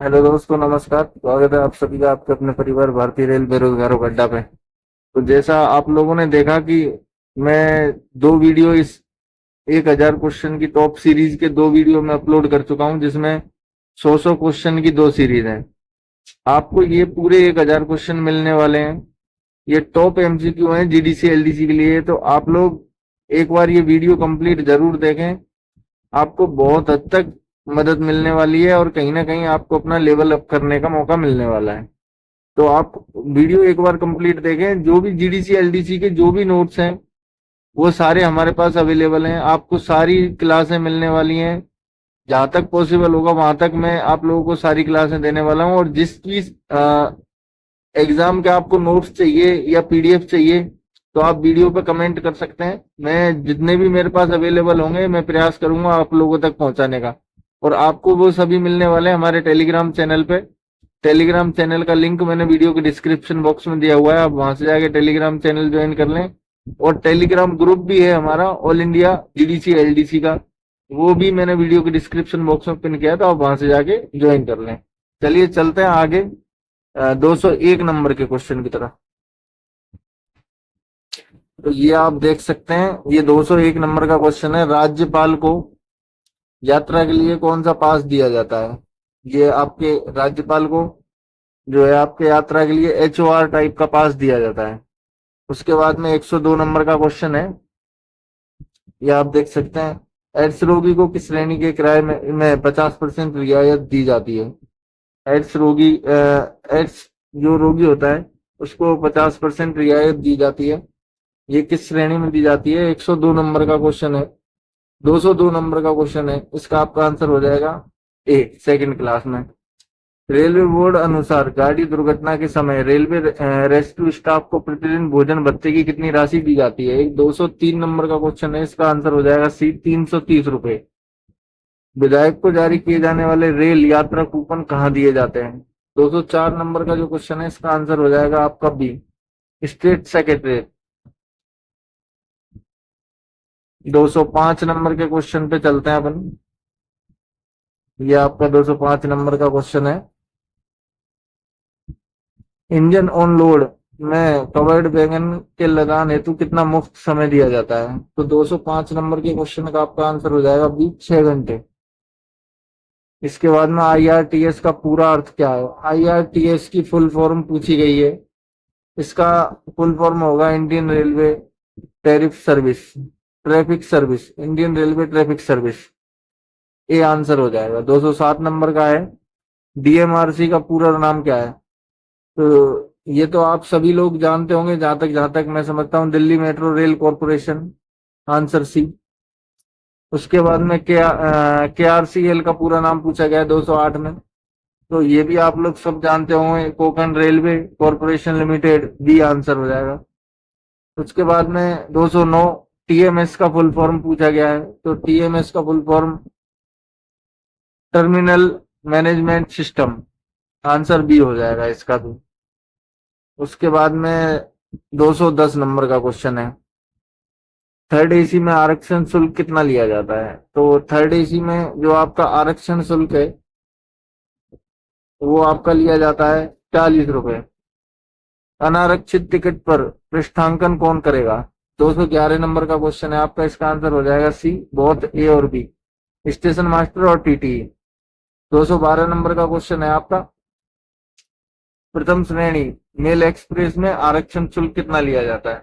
Hello दोस्तों, नमस्कार। स्वागत है आप सभी का आपके अपने परिवार भारतीय रेल बेरोजगारों का अड्डा पे। तो जैसा आप लोगों ने देखा कि मैं दो वीडियो इस 1000 क्वेश्चन की टॉप सीरीज के दो वीडियो में अपलोड कर चुका हूं, जिसमें 100 क्वेश्चन की दो सीरीज हैं। आपको ये पूरे 1000 क्वेश्चन मिलने वाले हैं। ये टॉप एमसीक्यू हैं जीडीसी एलडीसी के लिए। तो आप लोग एक बार ये वीडियो कंप्लीट जरूर देखें। आपको बहुत हद तक मदद मिलने वाली है और कहीं ना कहीं आपको अपना लेवल अप करने का मौका मिलने वाला है। तो आप वीडियो एक बार कंप्लीट देखें। जो भी जीडीसी एलडीसी के जो भी नोट्स हैं वो सारे हमारे पास अवेलेबल हैं। आपको सारी क्लासें मिलने वाली हैं। जहां तक पॉसिबल होगा वहां तक मैं आप लोगों को सारी क्लासें देने वाला हूं। और जिस चीज एग्जाम के आपको नोट्स चाहिए या पीडीएफ चाहिए तो आप वीडियो पे कमेंट कर सकते हैं। मैं जितने भी मेरे पास अवेलेबल होंगे मैं प्रयास करूंगा आप लोगों तक पहुंचाने का। और आपको वो सभी मिलने वाले हैं हमारे टेलीग्राम चैनल पे। टेलीग्राम चैनल का लिंक मैंने वीडियो के डिस्क्रिप्शन बॉक्स में दिया हुआ है। आप वहां से जाके टेलीग्राम चैनल ज्वाइन कर लें। और टेलीग्राम ग्रुप भी है हमारा ऑल इंडिया जीडीसी एलडीसी का। वो भी मैंने वीडियो के डिस्क्रिप्शन बॉक्स में पिन किया, तो आप वहां से जाके ज्वाइन कर लें। चलिए चलते हैं आगे 201 नंबर के क्वेश्चन की तरफ। तो ये आप देख सकते हैं, ये 201 नंबर का क्वेश्चन है। राज्यपाल को यात्रा के लिए कौन सा पास दिया जाता है? ये आपके राज्यपाल को जो है आपके यात्रा के लिए एचओआर टाइप का पास दिया जाता है। उसके बाद में 102 नंबर का क्वेश्चन है। ये आप देख सकते हैं, एड्स रोगी को किस श्रेणी के किराए में 50% रियायत दी जाती है? एड्स रोगी एड्स जो रोगी होता है उसको 50% रियायत दी जाती है। ये किस श्रेणी में दी जाती है? 102 नंबर का क्वेश्चन है। 202 नंबर का क्वेश्चन है, इसका आपका आंसर हो जाएगा ए, सेकंड क्लास में। रेलवे बोर्ड अनुसार गाड़ी दुर्घटना के समय रेलवे रेस्क्यू स्टाफ को प्रतिदिन भोजन भत्ते की कितनी राशि दी जाती है? एक 203 नंबर का क्वेश्चन है, इसका आंसर हो जाएगा सी, 330 रुपए। विधायक को जारी किए जाने वाले रेल यात्रा कूपन कहाँ दिए जाते हैं? 204 नंबर का जो क्वेश्चन है इसका आंसर हो जाएगा आपका बी, स्टेट सेक्रेटरी। 205 नंबर के क्वेश्चन पे चलते हैं अपन। ये आपका 205 नंबर का क्वेश्चन है। इंजन ऑन लोड में कवर्ड वैगन के लगान हेतु कितना मुफ्त समय दिया जाता है? तो 205 नंबर के क्वेश्चन का आपका आंसर हो जाएगा बी, 6 घंटे। इसके बाद में आईआरटीएस का पूरा अर्थ क्या है? आईआरटीएस की फुल फॉर्म पूछी गई है। इसका फुल फॉर्म होगा Indian railway tariff service, traffic service, Indian railway traffic service. ये आंसर हो जाएगा। 207 नंबर का है, डीएमआरसी का पूरा नाम क्या है? तो ये तो आप सभी लोग जानते होंगे, जहां तक मैं समझता हूँ, Delhi metro rail corporation. Answer C. उसके बाद में के आर सी एल का पूरा नाम पूछा गया है 208 में। तो ये भी आप लोग सब जानते होंगे, Konkan railway corporation limited. B answer हो जाएगा। उसके बाद में 209 टीएमएस का फुल फॉर्म पूछा गया है। तो टीएमएस का full form terminal management system. Answer B हो जाएगा इसका भी। उसके बाद में 210 नंबर का क्वेश्चन है। थर्ड एसी में आरक्षण शुल्क कितना लिया जाता है? तो थर्ड एसी में जो आपका आरक्षण शुल्क है वो आपका लिया जाता है 40 रुपए। अनारक्षित टिकट पर पृष्ठांकन कौन करेगा? 211 नंबर का क्वेश्चन है आपका, इसका आंसर हो जाएगा सी, बोथ ए और बी, स्टेशन मास्टर और टीटी। 212 नंबर का क्वेश्चन है आपका, प्रथम श्रेणी मेल एक्सप्रेस में आरक्षण शुल्क कितना लिया जाता है?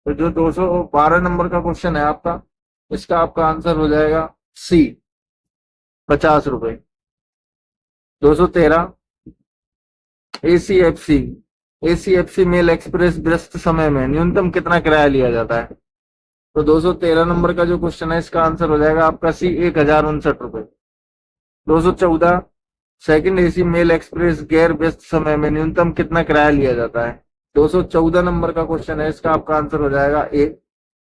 तो जो 212 नंबर का क्वेश्चन है आपका, इसका आपका आंसर हो जाएगा सी, 50 रुपए। 213 एसीएफसी, एसीएफसी मेल एक्सप्रेस व्यस्त समय में न्यूनतम कितना किराया लिया जाता है? तो 213 नंबर का जो क्वेश्चन है इसका आंसर हो जाएगा आपका सी, 1059 रुपए। 214 सेकंड एसी मेल एक्सप्रेस गैर व्यस्त समय में न्यूनतम कितना किराया लिया जाता है? 214 नंबर का क्वेश्चन है, इसका आपका आंसर हो जाएगा ए,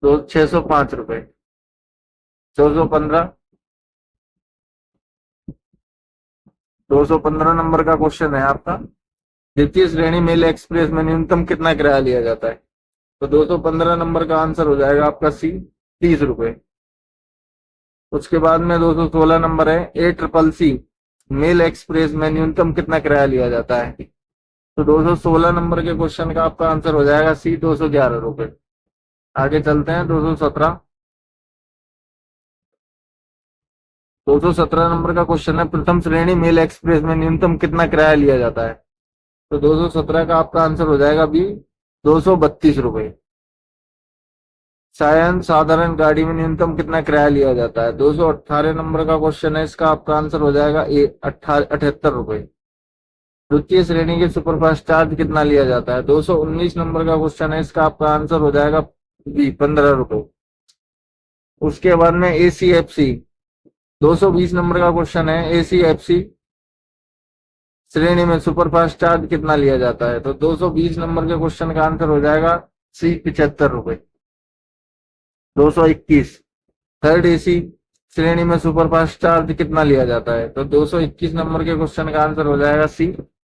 605 रुपए। 215 215 नंबर का क्वेश्चन है आपका, द्वितीय श्रेणी मेल एक्सप्रेस में न्यूनतम कितना किराया लिया जाता है? तो 215 नंबर का आंसर हो जाएगा आपका सी, 30 रुपए। उसके बाद में 216 नंबर है, A triple C mail express में न्यूनतम कितना किराया लिया जाता है? तो 216 नंबर के क्वेश्चन का आपका आंसर हो जाएगा सी, 211 रुपए। आगे चलते हैं 217। 217 नंबर का क्वेश्चन है, प्रथम श्रेणी मेल एक्सप्रेस में न्यूनतम कितना किराया लिया जाता है? तो 217 का आपका आंसर हो जाएगा बी, 232 रुपए। सायन साधारण गाड़ी में न्यूनतम कितना किराया लिया जाता है? 218 नंबर का क्वेश्चन है, इसका आपका आंसर हो जाएगा ए, 78 रुपए। द्वितीय श्रेणी के सुपरफास्ट चार्ज कितना लिया जाता है? 219 नंबर का क्वेश्चन है, इसका आपका आंसर हो जाएगा बी, 15 रुपए। उसके बाद में एसीएफसी, 220 नंबर का क्वेश्चन है, एसीएफसी श्रेणी में सुपरफास्ट चार्ज कितना लिया जाता है? तो 220 नंबर के क्वेश्चन का आंसर हो जाएगा सी, 75 रुपए। 221 थर्ड एसी श्रेणी में सुपरफास्ट चार्ज कितना लिया जाता है? तो 221 नंबर के क्वेश्चन का आंसर हो जाएगा सी,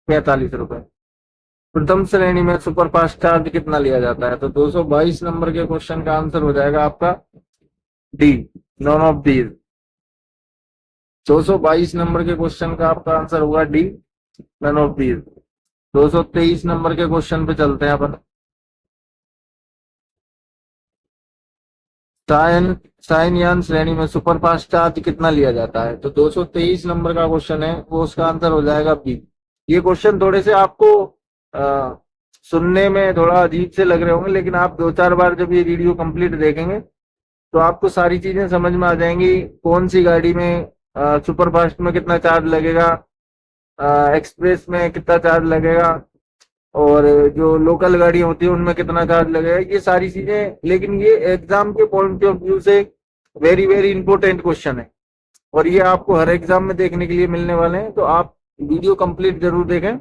45 रुपए। प्रथम श्रेणी में सुपरफास्ट चार्ज कितना लिया जाता है? तो 222 नंबर के क्वेश्चन का आंसर हो जाएगा आपका डी, नॉन ऑफ दीज। 222 नंबर के क्वेश्चन का आपका आंसर होगा डी, नन ऑफ दीज। 223 नंबर के क्वेश्चन पे चलते हैं अपन। सायनयान श्रेणी में सुपरफास्ट चार्ज कितना लिया जाता है? तो 223 नंबर का क्वेश्चन है, वो उसका आंसर हो जाएगा बी। ये क्वेश्चन थोड़े से आपको सुनने में थोड़ा अजीब से लग रहे होंगे, लेकिन आप 2-4 बार जब ये वीडियो कंप्लीट देखेंगे तो आपको सारी चीजें समझ में आ जाएंगी। कौन सी गाड़ी में सुपरफास्ट में कितना चार्ज लगेगा, एक्सप्रेस में कितना चार्ज लगेगा, और जो लोकल गाड़ी होती है उनमें कितना चार्ज लगेगा, ये सारी चीजें। लेकिन ये एग्जाम के पॉइंट ऑफ व्यू से वेरी वेरी इंपॉर्टेंट क्वेश्चन है, और ये आपको हर एग्जाम में देखने के लिए मिलने वाले हैं, तो आप वीडियो कंप्लीट जरूर देखें।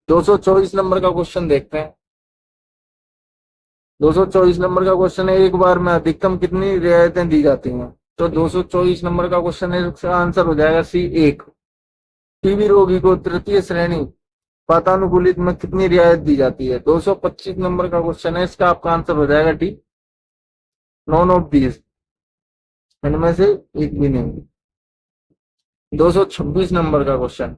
224 नंबर का क्वेश्चन देखते हैं। 224 नंबर का क्वेश्चन है, एक बार में अधिकतम कितनी रियायतें दी जाती हैं? तो 224 नंबर का क्वेश्चन है, इसका आंसर हो जाएगा सी, 1। टीबी रोगी को तृतीय श्रेणी वातानुकूलित में कितनी रियायत दी जाती है? 225 नंबर का क्वेश्चन है, इसका आपका आंसर हो जाएगा डी, नॉन ऑफ दीज, इनमें से एक भी नहीं। 226 नंबर का क्वेश्चन,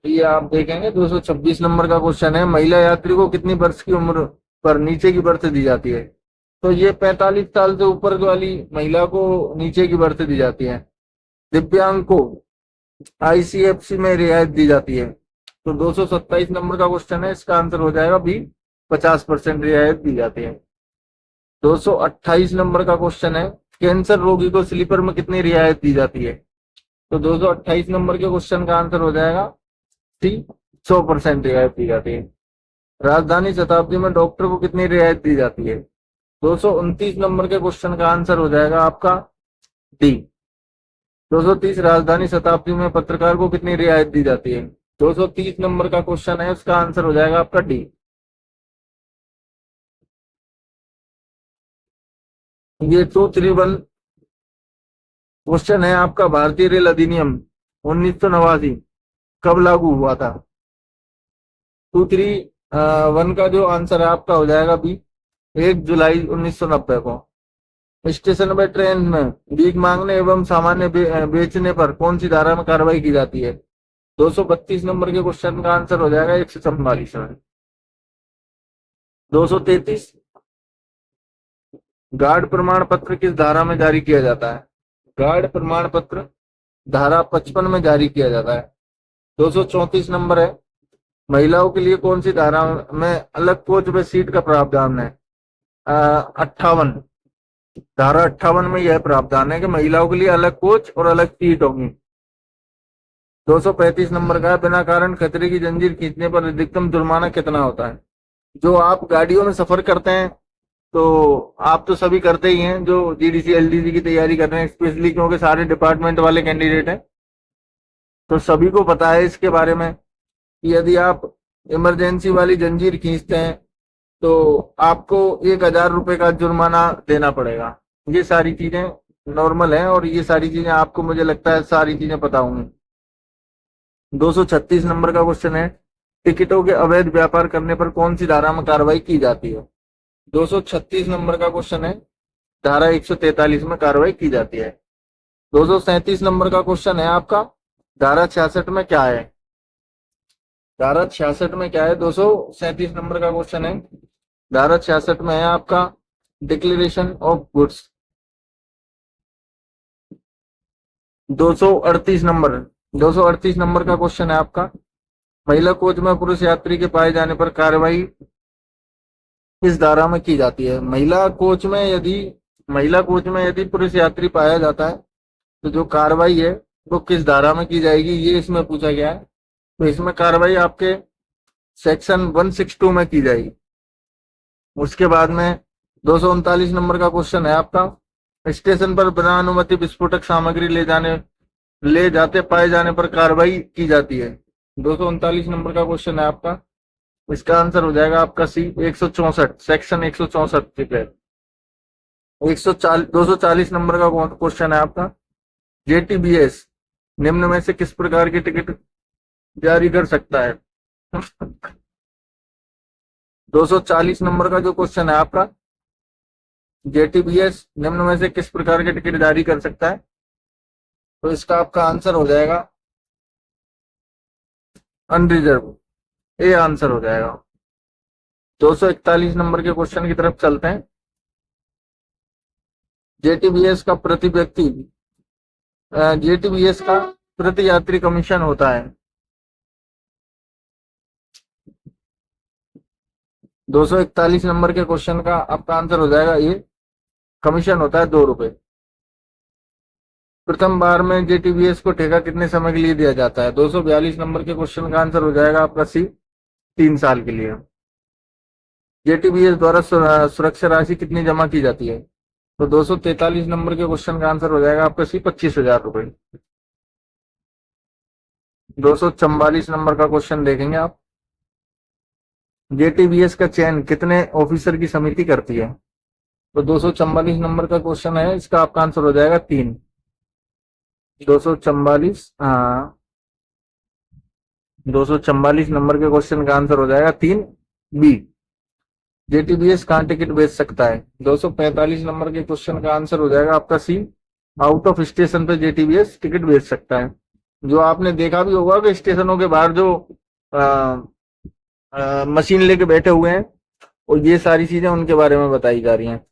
ये आप देखेंगे 226 नंबर का क्वेश्चन है, महिला यात्री को कितनी वर्ष की उम्र पर नीचे की बर्थ दी जाती है? तो ये 45 साल से ऊपर वाली महिला को नीचे की बर्थ दी जाती है। दिव्यांग को आईसीएफसी में रियायत दी जाती है। तो 227 नंबर का क्वेश्चन है, इसका आंसर हो जाएगा बी, 50% रियायत दी जाती है। 228 नंबर का क्वेश्चन है, कैंसर रोगी को स्लीपर में कितनी रियायत दी जाती है? तो 228 नंबर के क्वेश्चन का आंसर हो जाएगा सी, 100% रियायत दी जाती है। राजधानी शताब्दी में डॉक्टर को कितनी रियायत दी जाती है? 229 नंबर के क्वेश्चन का आंसर हो जाएगा आपका डी, 230 राजधानी शताब्दी में पत्रकार को कितनी रियायत दी जाती है? 230 नंबर का क्वेश्चन है, उसका आंसर हो जाएगा आपका डी। ये 231 क्वेश्चन है आपका, भारतीय रेल अधिनियम 1989 कब लागू हुआ था? 231 का जो आंसर है आपका हो जाएगा बी, 1 जुलाई 1990 को। स्टेशन पर ट्रेन में भीख मांगने एवं सामान्य बेचने पर कौन सी धारा में कार्रवाई की जाती है? 232 नंबर के क्वेश्चन का आंसर हो जाएगा 144 में। 233 गार्ड प्रमाण पत्र किस धारा में जारी किया जाता है? गार्ड प्रमाण पत्र धारा 55 में जारी किया जाता है। 234 नंबर है, महिलाओं के लिए कौन सी धारा में अलग कोच व सीट का प्रावधान है? 58, धारा 58 में यह प्रावधान है कि महिलाओं के लिए अलग कोच और अलग सीट होगी। 235 नंबर का, बिना कारण खतरे की जंजीर खींचने पर अधिकतम जुर्माना कितना होता है? जो आप गाड़ियों में सफर करते हैं, तो आप तो सभी करते ही हैं, जो जीडीसी एलडीसी की तैयारी कर रहे हैं, स्पेशली क्योंकि सारे डिपार्टमेंट वाले कैंडिडेट हैं, तो सभी को पता है इसके बारे में कि यदि आप इमरजेंसी वाली जंजीर खींचते हैं तो आपको 1000 रुपए का जुर्माना देना पड़ेगा। ये सारी चीजें नॉर्मल हैं, और ये सारी चीजें आपको, मुझे लगता है, सारी चीजें पता होंगी। 236 नंबर का क्वेश्चन है, टिकटों के अवैध व्यापार करने पर कौन सी धारा में कार्रवाई की जाती है? 236 नंबर का क्वेश्चन है, धारा 143 में कार्रवाई की जाती है। 237 नंबर का क्वेश्चन है आपका, धारा 66 में क्या है? धारा 66 में क्या है? 237 नंबर का क्वेश्चन है, धारा 66 में है आपका declaration of goods. 238 number, 238 number का क्वेश्चन है आपका, महिला कोच में पुरुष यात्री के पाए जाने पर कार्रवाई किस धारा में की जाती है? महिला कोच में यदि पुरुष यात्री पाया जाता है तो जो कार्रवाई है वो किस धारा में की जाएगी, ये इसमें पूछा गया है। तो इसमें कार्रवाई आपके सेक्शन 162 में की जाएगी। उसके बाद में 239 नंबर का क्वेश्चन है आपका, स्टेशन पर बिना अनुमति विस्फोटक सामग्री ले जाते पाए जाने पर कार्रवाई की जाती है। 239 नंबर का क्वेश्चन है आपका, इसका आंसर हो जाएगा आपका सी, 164, सेक्शन 164 के तहत। 240 नंबर का क्वेश्चन है आपका, जेटीबीएस निम्न में से किस प्रकार की टिकट जारी कर सकता है? 240 नंबर का जो क्वेश्चन है आपका, जेटीबीएस निम्न में से किस प्रकार के टिकट जारी कर सकता है? तो इसका आपका आंसर हो जाएगा अनरिजर्व, ये आंसर हो जाएगा। 241 नंबर के क्वेश्चन की तरफ चलते हैं। जेटीबीएस का प्रति यात्री कमीशन होता है। 241 नंबर के क्वेश्चन का आपका आंसर हो जाएगा ये, कमीशन होता है 2 रुपए। प्रथम बार में जेटीबीएस को ठेका कितने समय के लिए दिया जाता है? 242 नंबर के क्वेश्चन का आंसर हो जाएगा आपका सी, 3 साल के लिए। जेटीबीएस द्वारा सुरक्षा राशि कितनी जमा की जाती है? तो 243 नंबर के क्वेश्चन का आंसर हो जाएगा आपका सी, 25,000 रुपए। 244 नंबर का क्वेश्चन देखेंगे आप, जेटीबीएस का चयन कितने ऑफिसर की समिति करती है? तो 244 नंबर का क्वेश्चन है, इसका आपका आंसर हो जाएगा 3। 244, हाँ 244 नंबर के क्वेश्चन का आंसर हो जाएगा 3 बी। जेटीबीएस कहाँ टिकट बेच सकता है? 245 नंबर के क्वेश्चन का आंसर हो जाएगा आपका सी, आउट ऑफ स्टेशन पे जेटीबीएस टिकट बेच सकता है। जो आपने देखा भी होगा कि स्टेशनों के बाहर जो मशीन लेके बैठे हुए हैं, और ये सारी चीजें उनके बारे में बताई जा रही हैं।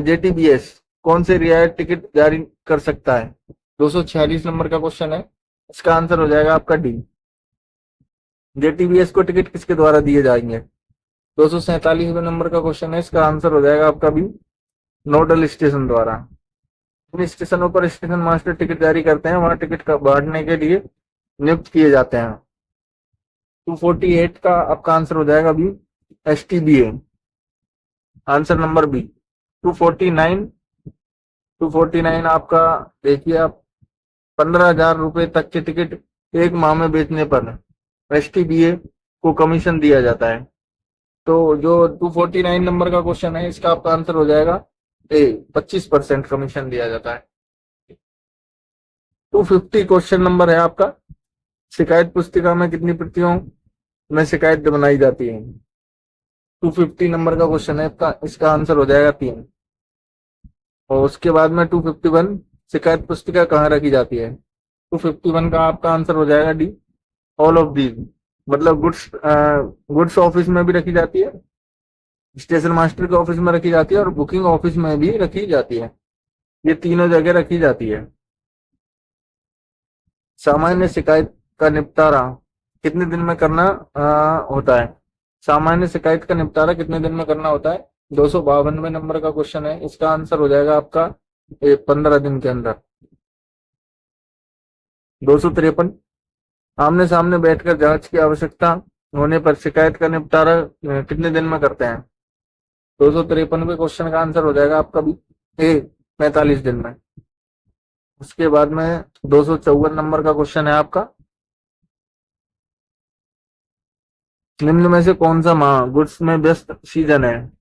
जेटीबीएस कौन से रियायत टिकट जारी कर सकता है? 246 नंबर का क्वेश्चन है, इसका आंसर हो जाएगा आपका डी। जेटीबीएस को टिकट किसके द्वारा दिए जाएंगे? 247 नंबर का क्वेश्चन है, इसका आंसर हो जाएगा आपका बी, नोडल स्टेशन द्वारा। इन स्टेशनों पर स्टेशन मास्टर टिकट जारी करते हैं, वहां टिकट का बांटने के लिए नियुक्त किए जाते हैं। 248 का आपका आंसर हो जाएगा B, STBA, answer number B. 249 आपका देखिए आप, 15,000 रुपए तक के टिकट एक माह में बेचने पर एसटीबीए को कमीशन दिया जाता है। तो जो 249 नंबर का क्वेश्चन है, इसका आपका आंसर हो जाएगा ए, 25% कमीशन दिया जाता है। 250 क्वेश्चन नंबर है आपका, शिकायत पुस्तिका में कितनी प्रतियों में शिकायत बनाई जाती है? 250 नंबर का क्वेश्चन है, इसका आंसर हो जाएगा 3। और उसके बाद में 251, शिकायत पुस्तिका कहाँ रखी जाती है? 251 का आपका आंसर हो जाएगा डी, ऑल ऑफ दीज, मतलब गुड्स ऑफिस में भी रखी जाती है, स्टेशन मास्टर के ऑफिस में रखी जाती है, और बुकिंग ऑफिस में भी रखी जाती है। ये तीनों जगह रखी जाती है। सामान्य शिकायत का निपटारा कितने दिन में करना होता है? सामान्य शिकायत का निपटारा कितने दिन में करना होता है? 252 नंबर का क्वेश्चन है, इसका आंसर हो जाएगा आपका 15 दिन के अंदर। 253, आमने सामने बैठकर जांच की आवश्यकता होने पर शिकायत का निपटारा कितने दिन में करते हैं? 253 क्वेश्चन का आंसर हो जाएगा आपका भी ए, 45 दिन में। उसके बाद में 254 नंबर का क्वेश्चन है आपका, निम्न में से कौन सा माह गुड्स में व्यस्त सीजन है?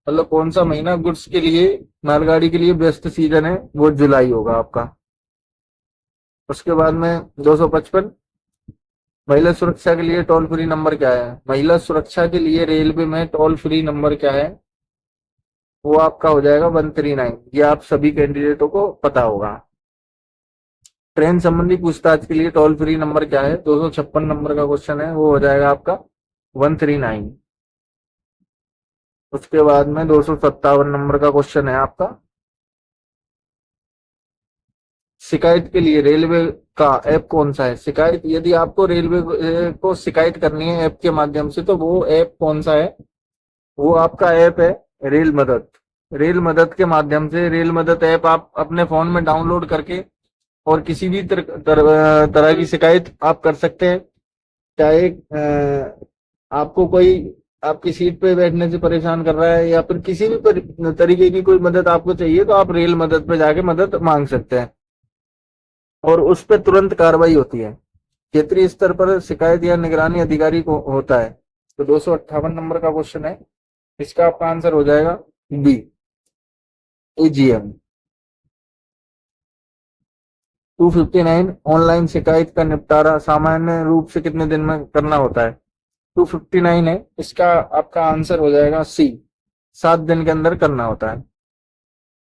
मतलब कौन सा महीना गुड्स के लिए, मालगाड़ी के लिए व्यस्त सीजन है? वो जुलाई होगा आपका। उसके बाद में 255, महिला सुरक्षा के लिए टोल फ्री नंबर क्या है? महिला सुरक्षा के लिए रेलवे में टोल फ्री नंबर क्या है? वो आपका हो जाएगा 139। ये आप सभी कैंडिडेटों को पता होगा। ट्रेन संबंधी पूछताछ के लिए टोल फ्री नंबर क्या है? 256 नंबर का क्वेश्चन है, वो हो जाएगा आपका 139। उसके बाद में 257 नंबर का क्वेश्चन है आपका, शिकायत के लिए रेलवे का ऐप कौन सा है? शिकायत, यदि आपको रेलवे को शिकायत करनी है ऐप के माध्यम से, तो वो ऐप कौन सा है? वो आपका ऐप है रेल मदद। रेल मदद के माध्यम से, रेल मदद ऐप आप अपने फोन में डाउनलोड करके और किसी भी तरह की शिकायत आप कर सकते हैं। चाहे आपको कोई आपकी सीट पे बैठने से परेशान कर रहा है, या फिर किसी भी तरीके की कोई मदद आपको चाहिए, तो आप रेल मदद पे जाके मदद मांग सकते हैं और उस पर तुरंत कार्रवाई होती है। क्षेत्रीय स्तर पर शिकायत या निगरानी अधिकारी को होता है। तो 258 नंबर का क्वेश्चन है, इसका आपका आंसर हो जाएगा बी, एजीएम। 259, ऑनलाइन शिकायत का निपटारा सामान्य रूप से कितने दिन में करना होता है? 259 है, इसका आपका आंसर हो जाएगा सी, 7 दिन के अंदर करना होता है।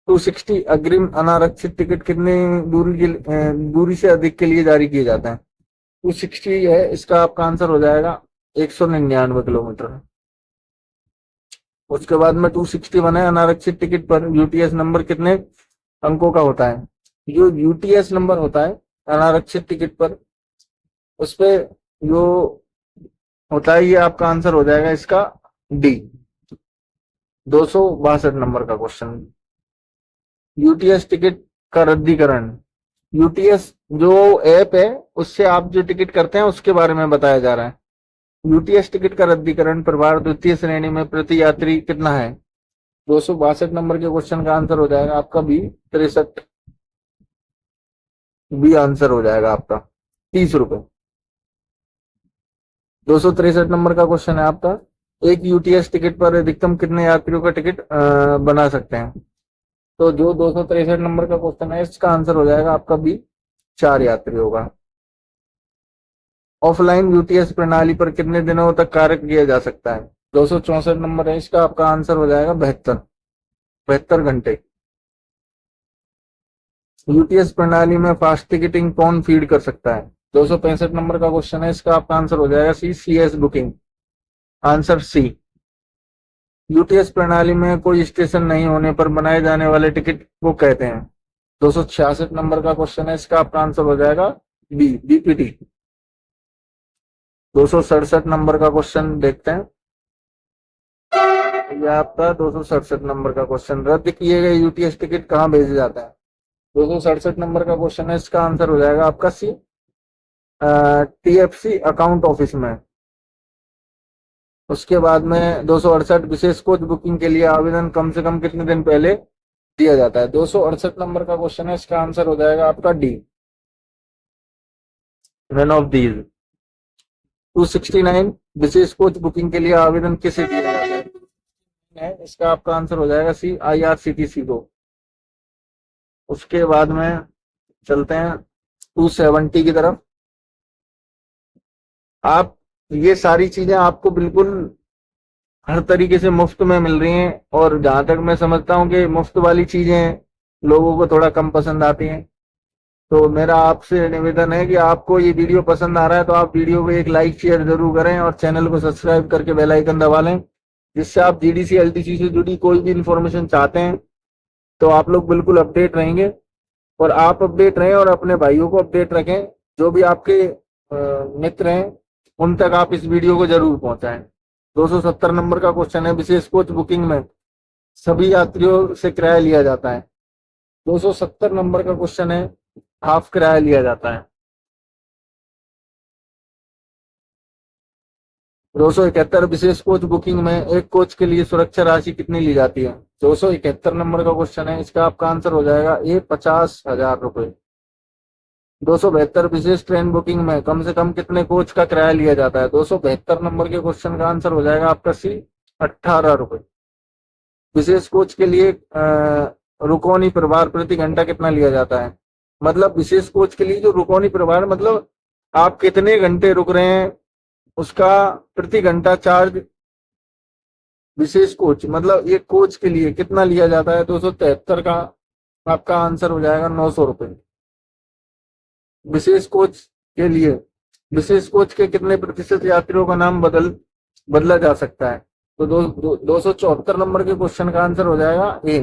260, अग्रिम अनारक्षित टिकट कितने दूरी से अधिक के लिए जारी किए जाते हैं? 260 है, इसका आपका आंसर हो जाएगा 199 किलोमीटर। उसके बाद में 261 है, अनारक्षित टिकट पर यूटीएस नंबर कितने अंकों का होता है? जो यूटीएस नंबर होता है अनारक्षित टिकट पर, उस पे जो होता है, ये आपका आंसर हो जाएगा इसका डी, 262 नंबर का क्वेश्चन। यूटीएस टिकट का रद्दीकरण, यूटीएस जो ऐप है उससे आप जो टिकट करते हैं उसके बारे में बताया जा रहा है। यूटीएस टिकट का रद्दीकरण प्रभार द्वितीय श्रेणी में प्रति यात्री कितना है? 262 नंबर के क्वेश्चन का आंसर हो जाएगा आपका बी, 63। बी आंसर हो जाएगा आपका 30 रुपए। 263 नंबर का क्वेश्चन है आपका, एक यूटीएस टिकट पर अधिकतम कितने यात्रियों का टिकट बना सकते हैं? तो जो 263 नंबर का क्वेश्चन है, इसका आंसर हो जाएगा आपका बी, 4 यात्रियों का। ऑफलाइन यूटीएस प्रणाली पर कितने दिनों तक कार्य किया जा सकता है? 264 नंबर है, इसका आपका आंसर हो जाएगा 72 घंटे। यूटीएस प्रणाली में फास्ट टिकटिंग कौन फीड कर सकता है? 265 नंबर का क्वेश्चन है, इसका आपका आंसर हो जाएगा C, CS booking, answer C. UTS प्रणाली में कोई स्टेशन नहीं होने पर बनाए जाने वाले टिकट को कहते हैं? 266 नंबर का क्वेश्चन है, इसका आपका आंसर हो जाएगा बी, बीपीटी। 267 नंबर का क्वेश्चन देखते हैं, यह आपका 267 नंबर का क्वेश्चन, रद्द किए गए यूटीएस टिकट कहाँ भेजे जाते हैं? 267 नंबर का क्वेश्चन है, इसका आंसर हो जाएगा आपका सी, टीएफसी अकाउंट ऑफिस में। उसके बाद में 268, विशेष कोच बुकिंग के लिए आवेदन कम से कम कितने दिन पहले दिया जाता है? 268 नंबर का क्वेश्चन है, इसका आंसर हो जाएगा आपका डी, नन ऑफ दीज। 269, विशेष कोच बुकिंग के लिए आवेदन किसे दिया जाता है? इसका आपका आंसर हो जाएगा सी, आईआरसीटीसी को। उसके बाद में चलते हैं 270 की तरफ। आप, ये सारी चीजें आपको बिल्कुल हर तरीके से मुफ्त में मिल रही हैं, और जहां तक मैं समझता हूं कि मुफ्त वाली चीजें लोगों को थोड़ा कम पसंद आती हैं। तो मेरा आपसे निवेदन है कि आपको ये वीडियो पसंद आ रहा है तो आप वीडियो को एक लाइक शेयर जरूर करें और चैनल को सब्सक्राइब करके बेल आइकन दबा लें, जिससे आप जीडीसी एलटीसी से जुड़ी कोई भी इंफॉर्मेशन चाहते हैं तो आप लोग बिल्कुल अपडेट रहेंगे। और आप अपडेट रहें और अपने भाइयों को अपडेट रखें, जो भी आपके मित्र हैं उन तक आप इस वीडियो को जरूर पहुंचाएं। 270 नंबर का क्वेश्चन है, विशेष कोच बुकिंग में सभी यात्रियों से किराया लिया जाता है? 270 नंबर का क्वेश्चन है, हाफ किराया लिया जाता है। 271, विशेष कोच बुकिंग में एक कोच के लिए सुरक्षा राशि कितनी ली जाती है? 271 नंबर का क्वेश्चन है, इसका आपका आंसर हो जाएगा ए, 50,000 रुपए। 272, विशेष ट्रेन बुकिंग में कम से कम कितने कोच का किराया लिया जाता है? 272 नंबर के क्वेश्चन का आंसर हो जाएगा आपका सी, 18 रुपए। विशेष कोच के लिए रुकौनी प्रभार प्रति घंटा कितना लिया जाता है? मतलब विशेष कोच के लिए जो रुकौनी प्रभार, मतलब आप कितने घंटे रुक रहे हैं उसका प्रति घंटा चार्ज विशेष कोच मतलब एक कोच के लिए कितना लिया जाता है, 273 का आपका आंसर हो जाएगा 900 रुपये। विशेष कोच के लिए विशेष कोच के कितने प्रतिशत यात्रियों का नाम बदला जा सकता है? तो 274 नंबर के क्वेश्चन का आंसर हो जाएगा ए,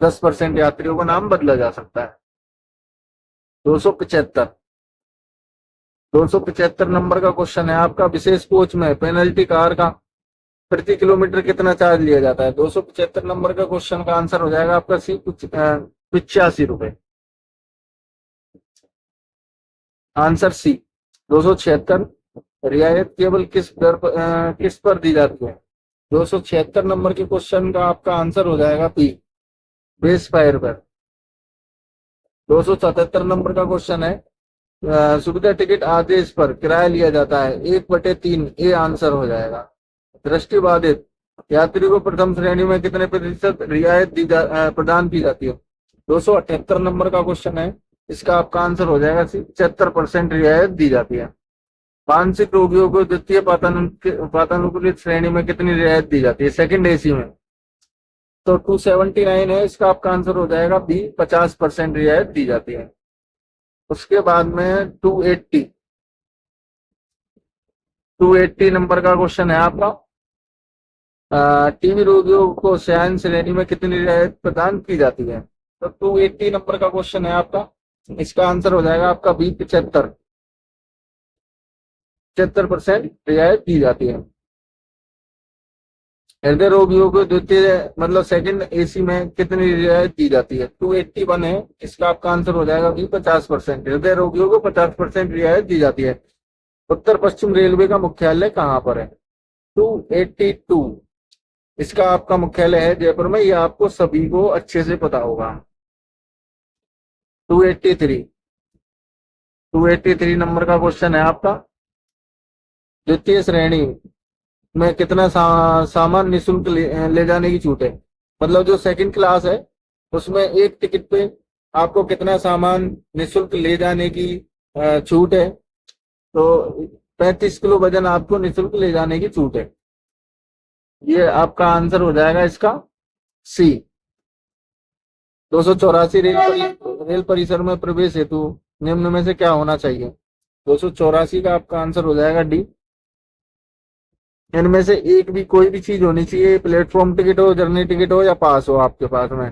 10% यात्रियों का नाम बदला जा सकता है। 275 275 नंबर का क्वेश्चन है आपका, विशेष कोच में पेनल्टी कार का प्रति किलोमीटर कितना चार्ज लिया जाता है? 275 नंबर का क्वेश्चन का आंसर हो जाएगा आपका सी, 85 रुपए। Answer C 276। रियायत केवल किस पर दी जाती है? 276 नंबर के क्वेश्चन का आपका आंसर हो जाएगा बी, बेस फायर पर। 277 नंबर का क्वेश्चन है, सुविधा टिकट आदेश पर किराया लिया जाता है 1/3, ए आंसर हो जाएगा। दृष्टिबाधित यात्री को प्रथम श्रेणी में कितने प्रतिशत रियायत प्रदान की जाती है? 278 नंबर का क्वेश्चन है, इसका आपका आंसर हो जाएगा 75% रियायत दी जाती है। मानसिक रोगियों को द्वितीय वातानुकूलित श्रेणी में कितनी रियायत दी जाती है? सेकंड एसी में तो 279 है, इसका आपका आंसर हो जाएगा बी, 50% रियायत दी जाती है। उसके बाद में 280 नंबर का क्वेश्चन है आपका, टीबी रोगियों को शयन श्रेणी में कितनी रियायत प्रदान की जाती है? तो 280 नंबर का क्वेश्चन है आपका, इसका आंसर हो जाएगा आपका बी, 75% रियायत दी जाती है। हृदय रोगियों को द्वितीय मतलब सेकंड एसी में कितनी रियायत दी जाती है? 281 है, इसका आपका आंसर हो जाएगा बी, 50%। हृदय रोगियों को 50% रियायत दी जाती है। उत्तर पश्चिम रेलवे का मुख्यालय कहाँ पर है? 282, इसका आपका मुख्यालय है जयपुर में, ये आपको सभी को अच्छे से पता होगा। 283 नंबर का क्वेश्चन है आपका, द्वितीय श्रेणी में कितना सामान निःशुल्क ले जाने की छूट है? मतलब जो सेकंड क्लास है उसमें एक टिकट पे आपको कितना सामान निःशुल्क ले जाने की छूट है? तो 35 किलो वजन आपको निःशुल्क ले जाने की छूट है। ये आपका आंसर हो जाएगा इसका सी। 284 रेल परिसर में प्रवेश हेतु निम्न में से क्या होना चाहिए? 284 का आपका आंसर हो जाएगा डी, इनमें से एक भी कोई भी चीज होनी चाहिए, प्लेटफॉर्म टिकट हो, जर्नी टिकट हो या पास हो, आपके पास में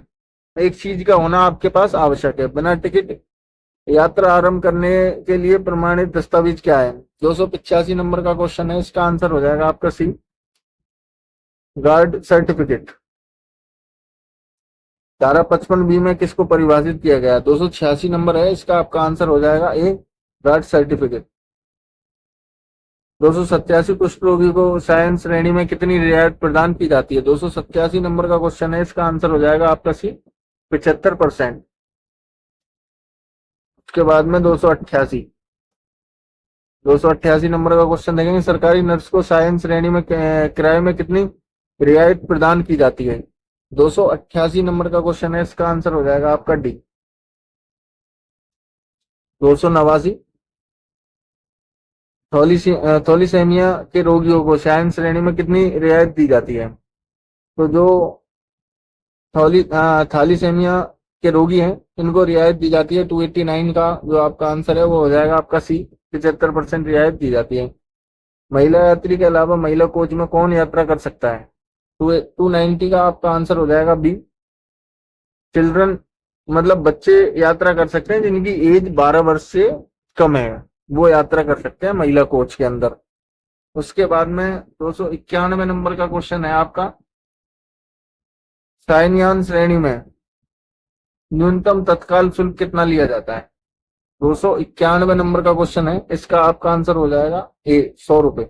एक चीज का होना आपके पास आवश्यक है। बिना टिकट यात्रा आरंभ करने के लिए प्रमाणित दस्तावेज क्या है? 285 नंबर का क्वेश्चन है, इसका आंसर हो जाएगा आपका सी, गार्ड सर्टिफिकेट। धारा 55 में किसको परिभाषित किया गया? 286 नंबर है, इसका आपका आंसर हो जाएगा ए, गार्ड सर्टिफिकेट। 287 कुष्ठ रोगी को साइंस श्रेणी में कितनी रियायत प्रदान की जाती है? 287 नंबर का क्वेश्चन है, इसका आंसर हो जाएगा आपका सी, 75%। उसके बाद में 288 नंबर का क्वेश्चन देखेंगे, सरकारी नर्स को साइंस श्रेणी में किराए में कितनी रियायत प्रदान की जाती है? 288 नंबर का क्वेश्चन है, इसका आंसर हो जाएगा आपका डी। 289 थैलीसीमिया के रोगियों को शयन श्रेणी में कितनी रियायत दी जाती है? तो जो थैलीसीमिया के रोगी हैं इनको रियायत दी जाती है 289 का जो आपका आंसर है वो हो जाएगा आपका सी, 75% रियायत दी जाती है। महिला यात्री के अलावा महिला कोच में कौन यात्रा कर सकता है? 290 का आपका आंसर हो जाएगा बी, चिल्ड्रन मतलब बच्चे यात्रा कर सकते हैं जिनकी एज 12 वर्ष से कम है, वो यात्रा कर सकते हैं महिला कोच के अंदर। उसके बाद में 291 नंबर का क्वेश्चन है आपका, शायनयान श्रेणी में न्यूनतम तत्काल शुल्क कितना लिया जाता है? 291 नंबर का क्वेश्चन है, इसका आपका आंसर हो जाएगा ए, 100 रुपए।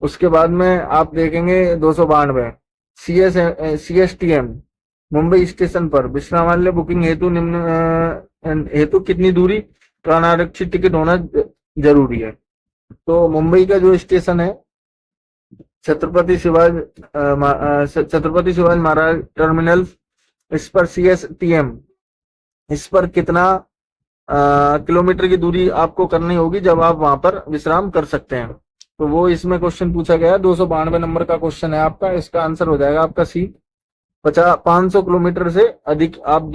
उसके बाद में आप देखेंगे 292 CSTM मुंबई स्टेशन पर विश्रामालय बुकिंग हेतु कितनी दूरी का अनारक्षित टिकट होना जरूरी है? तो मुंबई का जो स्टेशन है छत्रपति शिवाजी महाराज टर्मिनल, इस पर CSTM, इस पर कितना किलोमीटर की दूरी आपको करनी होगी जब आप वहां पर विश्राम कर सकते हैं? तो वो इसमें क्वेश्चन पूछा गया, 292 नंबर का क्वेश्चन है आपका। इसका आंसर हो जाएगा आपका सी। 500 किलोमीटर से अधिक आप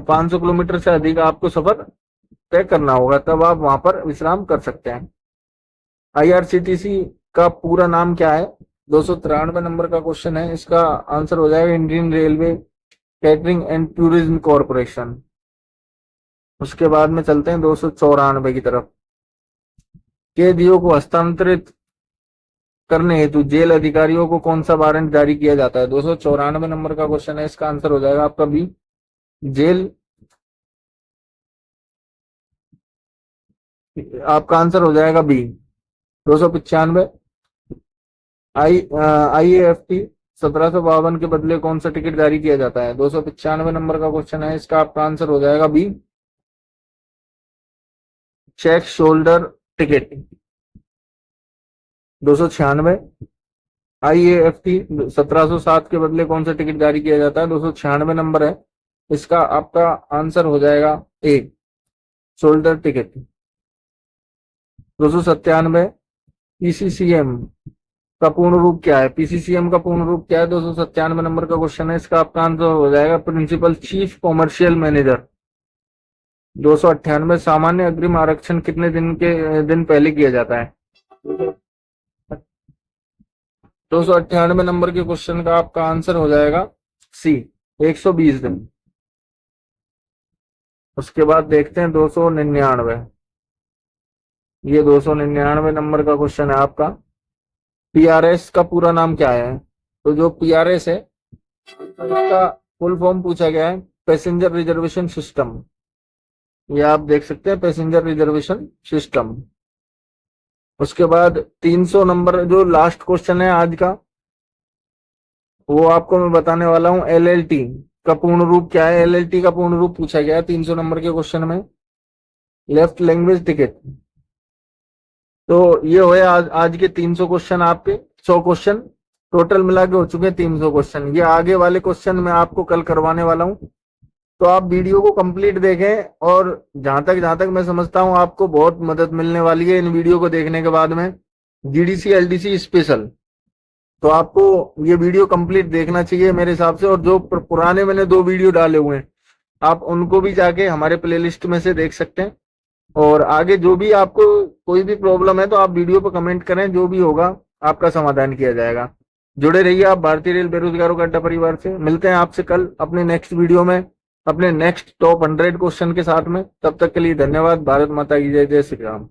500 किलोमीटर से अधिक आपको सफर तय करना होगा, तब आप वहां पर विश्राम कर सकते हैं। आईआरसीटीसी का पूरा नाम क्या है? 293 नंबर का क्वेश्चन है। इसका आंसर हो जाएगा Indian railway catering and tourism corporation. उसके बाद में चलते हैं 294 की तरफ। कैदियों को हस्तांतरित करने हेतु जेल अधिकारियों को कौन सा वारंट जारी किया जाता है? 294 नंबर का क्वेश्चन है। इसका आंसर हो जाएगा आपका बी, जेल। आपका आंसर हो जाएगा बी। 295, IAFT 1752 के बदले कौन सा टिकट जारी किया जाता है? 295 नंबर का क्वेश्चन है। इसका आपका आंसर हो जाएगा B, check shoulder ticket. 296, IAFT 1707 के बदले कौन सा टिकट जारी किया जाता है? 296 नंबर है। इसका आपका आंसर हो जाएगा ए, शोल्डर टिकट। 297, PCCM का पूर्ण रूप क्या है? PCCM का पूर्ण रूप क्या है? 297 नंबर का क्वेश्चन है। इसका आपका आंसर हो जाएगा प्रिंसिपल चीफ कॉमर्शियल मैनेजर। 298, सामान्य अग्रिम आरक्षण कितने दिन पहले किया जाता है? 298 नंबर के क्वेश्चन का आपका आंसर हो जाएगा सी, 120 दिन। उसके बाद देखते हैं 299। ये 299 नंबर का क्वेश्चन है आपका। PRS का पूरा नाम क्या है? तो जो PRS है इसका फुल फॉर्म पूछा गया है, पैसेंजर रिजर्वेशन सिस्टम। ये आप देख सकते हैं, पैसेंजर रिजर्वेशन सिस्टम। उसके बाद 300 नंबर जो लास्ट क्वेश्चन है आज का, वो आपको मैं बताने वाला हूं। LLT का पूर्ण रूप क्या है? LLT का पूर्ण रूप पूछा गया है 300 नंबर के क्वेश्चन में, लेफ्ट लैंग्वेज टिकट। तो ये हुए आज के 300 क्वेश्चन आपके। 100 क्वेश्चन टोटल मिला के हो चुके हैं 300 क्वेश्चन। ये आगे वाले क्वेश्चन मैं आपको कल करवाने वाला हूं, तो आप वीडियो को कंप्लीट देखें। और जहां तक मैं समझता हूं आपको बहुत मदद मिलने वाली है इन वीडियो को देखने के बाद में। GDC LDC स्पेशल, तो आपको ये वीडियो कंप्लीट देखना चाहिए मेरे हिसाब से। और जो पुराने मैंने 2 वीडियो डाले हुए हैं, आप उनको भी जाके हमारे प्लेलिस्ट में से देख सकते हैं। और आगे जो भी आपको कोई भी प्रॉब्लम है तो आप वीडियो पर कमेंट करें, जो भी होगा आपका समाधान किया जाएगा। जुड़े रहिए आप भारतीय रेल बेरोजगारों का अड्डा परिवार से। मिलते हैं आपसे कल अपने नेक्स्ट वीडियो में, अपने नेक्स्ट टॉप 100 क्वेश्चन के साथ में। तब तक के लिए धन्यवाद। भारत माता की जय। जय श्री राम।